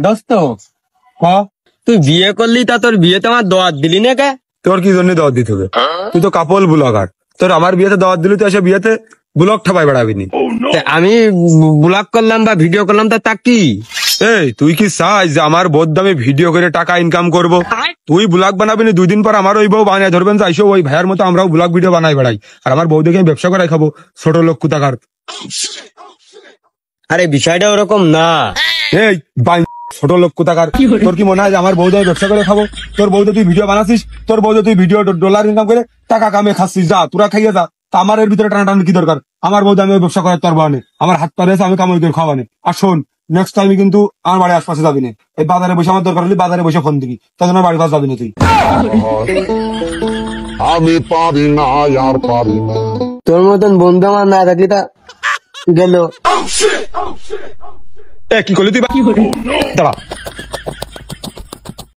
দোস্ত ক তুই বিয়ে করলি তা তোর বিয়েতে আমার দাওয়াত দিলি না কে? তোর কি জন্য দাওয়াত দিতে হবে? তুই তো কাপল ব্লগার, তোর আমার বিয়েতে দাওয়াত দিলি, তুই এসে বিয়েতে ব্লগ ঠাপাই বেড়াবিনি। তা আমি ব্লগ করলাম বা ভিডিও করলাম তা কি? এই তুই কি চাস যে আমার বোধ দামে ভিডিও করে টাকা ইনকাম করব? তুই ব্লগ বানাবি না, 2 দিন পর আমার ওই বউ বানিয়ে ধরবেন যে আইসো ওই ভাইয়ের মতো আমরাও ব্লগ ভিডিও বানাই বেড়াই, আর আমার বউ দেখে আমি ব্যবসা করাই খাবো, ছোট লোক কুতাকার। আরে বিষয়টা ওরকম না। এই ছোট লোক কোথাকার, তোর কি মনে হয় যে আমার বউদের আমি ব্যবসা করে খাবো? তোর বউদের তুই ভিডিও বানাচ্ছিস, তোর বউদের তুই ভিডিও ডলার ইনকাম করে টাকা কামে খাচ্ছিস, যা তোরা খাইয়ে যা। তা আমার এর ভিতরে টানাটানি কি দরকার? আমার বউদের আমি ব্যবসা করার তোর বানে, আমার হাত পা রয়েছে, আমি কামাই করে খাওয়ানে। আর শোন, নেক্সট টাইম কিন্তু আমার বাড়ির আশপাশে যাবি না। এই বাজারে বসে আমার দরকার হলে বাজারে বসে ফোন দিবি, তার জন্য বাড়ির পাশ যাবি না তুই। আমি পারি না, আর পারি না। তোর মতন বন্ধু আমার না থাকলে তা গেল। কি করলি তুই? দাঁড়া।